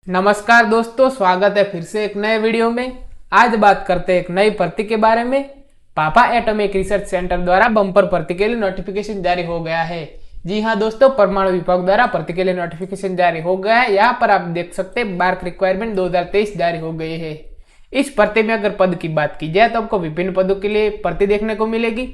नमस्कार दोस्तों, स्वागत है फिर से एक नए वीडियो में। आज बात करते हैं एक नई भर्ती के बारे में। पापा एटॉमिक रिसर्च सेंटर द्वारा बम्पर भर्ती के लिए नोटिफिकेशन जारी हो गया है। जी हाँ दोस्तों, परमाणु विभाग द्वारा भर्ती के लिए नोटिफिकेशन जारी हो गया है। यहाँ पर आप देख सकते हैं मार्क रिक्वायरमेंट 2023 जारी हो गई है। इस भर्ती में अगर पद की बात की जाए तो आपको विभिन्न पदों के लिए भर्ती देखने को मिलेगी।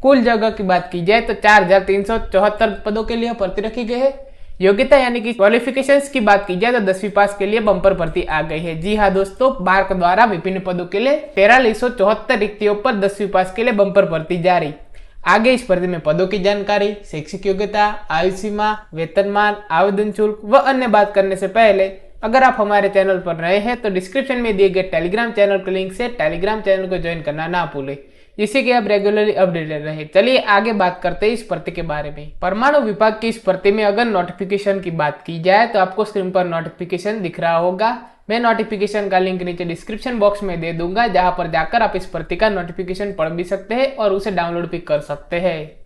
कुल जगह की बात की जाए तो 4374 पदों के लिए भर्ती रखी गई है। योग्यता यानी कि क्वालिफिकेशंस की बात की जाए तो 10वीं पास के लिए बम्पर भर्ती आ गई है। जी हाँ दोस्तों, मार्क द्वारा विभिन्न पदों के लिए 4374 रिक्तियों पर 10वीं पास के लिए बम्पर भर्ती जारी। आगे इस भर्ती में पदों की जानकारी, शैक्षिक योग्यता, आयु सीमा, वेतनमान, आवेदन शुल्क व अन्य बात करने से पहले अगर आप हमारे चैनल पर नए हैं तो डिस्क्रिप्शन में दिए गए टेलीग्राम चैनल के लिंक से टेलीग्राम चैनल को ज्वाइन करना ना भूलें, जिससे कि आप रेगुलरली अपडेटेड रहे। चलिए आगे बात करते हैं इस भर्ती के बारे में। परमाणु विभाग की इस भर्ती में अगर नोटिफिकेशन की बात की जाए तो आपको स्क्रीन पर नोटिफिकेशन दिख रहा होगा। मैं नोटिफिकेशन का लिंक नीचे डिस्क्रिप्शन बॉक्स में दे दूंगा, जहां पर जाकर आप इस भर्ती का नोटिफिकेशन पढ़ भी सकते हैं और उसे डाउनलोड भी कर सकते हैं।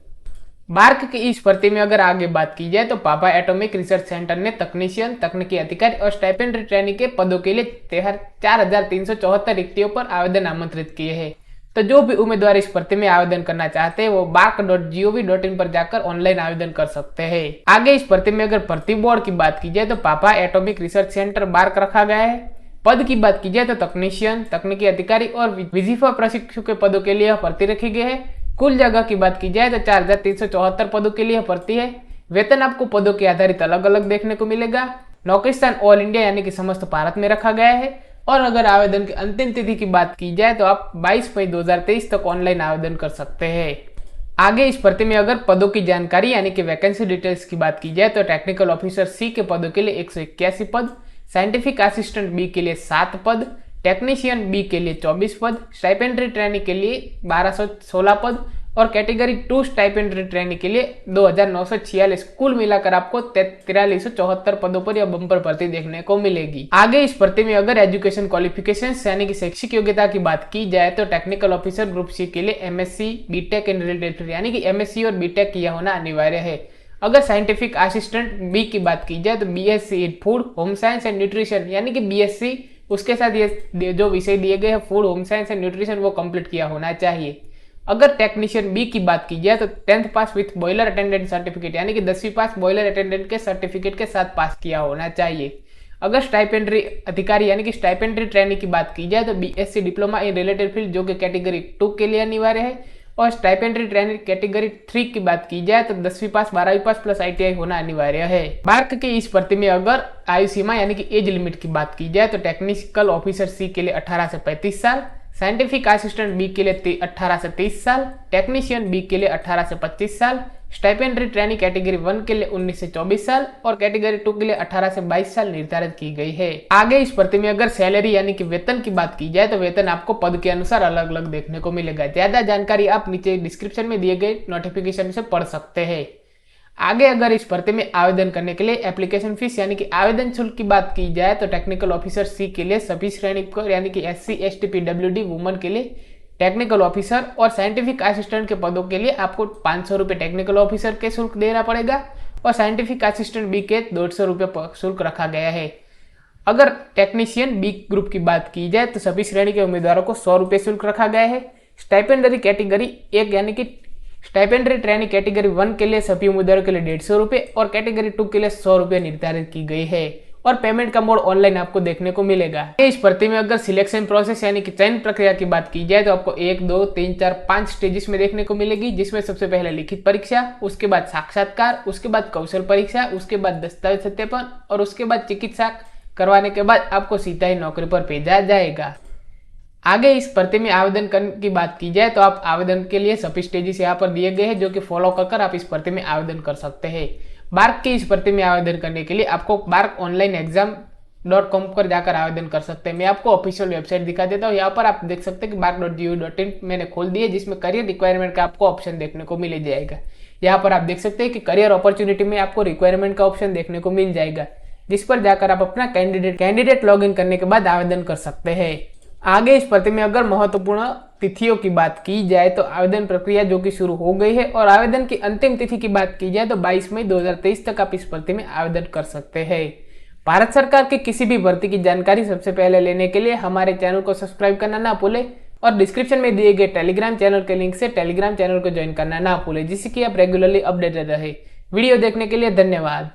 मार्क की इस भर्ती में अगर आगे बात की जाए तो पापा एटॉमिक रिसर्च सेंटर ने तकनीशियन, तकनीकी अधिकारी और स्टाइपेंडरी ट्रेनी के पदों के लिए 4374 रिक्तियों पर आवेदन आमंत्रित किए हैं। तो जो भी उम्मीदवार इस भर्ती में आवेदन करना चाहते हैं वो mark.gov.in पर जाकर ऑनलाइन आवेदन कर सकते हैं। आगे इस भर्ती में अगर भर्ती बोर्ड की बात की जाए तो पापा एटॉमिक रिसर्च सेंटर मार्क रखा गया है। पद की बात की जाए तो तकनीशियन, तकनीकी अधिकारी और विजिफा प्रशिक्षु के पदों के लिए भर्ती रखी गई है। कुल जगह की बात की जाए तो 4374 पदों के लिए भर्ती है। वेतन आपको पदों के आधारित अलग अलग देखने को मिलेगा। नौकरी स्थान ऑल इंडिया यानी कि समस्त भारत में रखा गया है। और अगर आवेदन की अंतिम तिथि की बात की जाए तो आप 22 मई 2023 तक ऑनलाइन आवेदन कर सकते हैं। आगे इस भर्ती में अगर पदों की जानकारी यानी कि वैकेंसी डिटेल्स की बात की जाए तो टेक्निकल ऑफिसर सी के पदों के लिए 181 पद, साइंटिफिक असिस्टेंट बी के लिए 7 पद, टेक्नीशियन बी के लिए 24 पद, स्टाइपेंडरी ट्रेनी के लिए 1216 पद और कैटेगरी 2 स्टाइपेंडरी ट्रेनी के लिए 2946। कुल मिलाकर आपको 4374 पदों पर यह बम्पर भर्ती देखने को मिलेगी। आगे इस भर्ती में अगर एजुकेशन क्वालिफिकेशंस यानी कि शैक्षिक योग्यता की बात की जाए तो टेक्निकल ऑफिसर ग्रुप सी के लिए MSc, BTech in related field यानी कि एमएससी और बीटेक किया होना अनिवार्य है। अगर साइंटिफिक असिस्टेंट बी की बात की जाए तो BSc in food, home science and nutrition यानी कि बीएससी, उसके साथ ये जो विषय दिए गए हैं food, home science and nutrition वो कंप्लीट किया होना चाहिए। अगर टेक्नीशियन बी की बात की जाए तो 10th pass with boiler attendant certificate यानी कि 10वीं पास बॉयलर अटेंडेंट के सर्टिफिकेट के साथ पास किया होना चाहिए। अगर स्टाइपेंडरी अधिकारी यानी कि स्टाइपेंडरी ट्रेनी की बात की जाए तो BSc diploma in related field जो कि कैटेगरी 2 के लिए अनिवार्य है। और स्टाइपेंडरी ट्रेनी कैटेगरी 3 की बात की जाए तो 10वीं पास, 12वीं पास प्लस आईटीआई होना अनिवार्य है। मार्क की इस भर्ती में अगर आयु सीमा यानी कि एज लिमिट की बात की जाए तो टेक्निकल ऑफिसर सी के लिए 18 से 35 साल, साइंटिफिक असिस्टेंट बी के लिए 18 से 30 साल, टेक्नीशियन बी के लिए 18 से 25 साल, स्टाइपेंडरी ट्रेनी कैटेगरी 1 के लिए 19 से 24 साल और कैटेगरी 2 के लिए 18 से 22 साल निर्धारित की गई है। आगे इस भर्ती में अगर सैलरी यानी कि वेतन की बात की जाए तो वेतन आपको पद के अनुसार अलग अलग देखने को मिलेगा। ज्यादा जानकारी आप नीचे डिस्क्रिप्शन में दिए गए नोटिफिकेशन से पढ़ सकते हैं। आगे अगर इस भर्ती में आवेदन करने के लिए एप्लीकेशन फीस यानी कि आवेदन शुल्क की बात की जाए तो टेक्निकल ऑफिसर सी के लिए सभी श्रेणी को यानी कि एससी, एसटी, पीडब्ल्यूडी वुमन के लिए, टेक्निकल ऑफिसर और साइंटिफिक असिस्टेंट के पदों के लिए आपको 500 रुपये टेक्निकल ऑफिसर के शुल्क देना पड़ेगा और साइंटिफिक असिस्टेंट बी के 150 रुपये शुल्क रखा गया है। अगर टेक्नीशियन बी ग्रुप की बात की जाए तो सभी श्रेणी के उम्मीदवारों को 100 रुपये शुल्क रखा गया है। स्टाइपेंडरी कैटेगरी 1 यानी कि स्टाइपेंडरी ट्रेनी कैटेगरी 1 के लिए सभी उम्मीदवारों के लिए 150 रुपये और कैटेगरी 2 के लिए 100 रुपये निर्धारित की गई है और पेमेंट का मोड ऑनलाइन आपको देखने को मिलेगा। इस भर्ती में अगर सिलेक्शन प्रोसेस यानी कि चयन प्रक्रिया की बात की जाए तो आपको 1, 2, 3, 4, 5 स्टेजेस में देखने को मिलेगी, जिसमें सबसे पहले लिखित परीक्षा, उसके बाद साक्षात्कार, उसके बाद कौशल परीक्षा, उसके बाद दस्तावेज सत्यापन और उसके बाद चिकित्सा करवाने के बाद आपको सीधा ही नौकरी पर भेजा जाएगा। आगे इस भर्ती में आवेदन करने की बात की जाए तो आप आवेदन के लिए सभी स्टेजेस यहाँ पर दिए गए हैं जो कि फॉलो कर आप इस भर्ती में आवेदन कर सकते हैं। मार्क की इस भर्ती में आवेदन करने के लिए आपको markonlineexam.com पर जाकर आवेदन कर सकते हैं। मैं आपको ऑफिशियल वेबसाइट दिखा देता हूँ। यहाँ पर आप देख सकते हैं कि mark.gov.in मैंने खोल दी है, जिसमें करियर रिक्वायरमेंट का आपको ऑप्शन देखने को मिल जाएगा। यहाँ पर आप देख सकते हैं कि करियर अपॉर्चुनिटी में आपको रिक्वायरमेंट का ऑप्शन देखने को मिल जाएगा, जिस पर जाकर आप अपना कैंडिडेट लॉग इन करने के बाद आवेदन कर सकते हैं। आगे इस भर्ती में अगर महत्वपूर्ण तिथियों की बात की जाए तो आवेदन प्रक्रिया जो कि शुरू हो गई है और आवेदन की अंतिम तिथि की बात की जाए तो 22 मई 2023 तक आप इस भर्ती में आवेदन कर सकते हैं। भारत सरकार की किसी भी भर्ती की जानकारी सबसे पहले लेने के लिए हमारे चैनल को सब्सक्राइब करना ना भूलें और डिस्क्रिप्शन में दिए गए टेलीग्राम चैनल के लिंक से टेलीग्राम चैनल को ज्वाइन करना ना भूलें, जिससे कि आप रेगुलरली अपडेटेड रहे। वीडियो देखने के लिए धन्यवाद।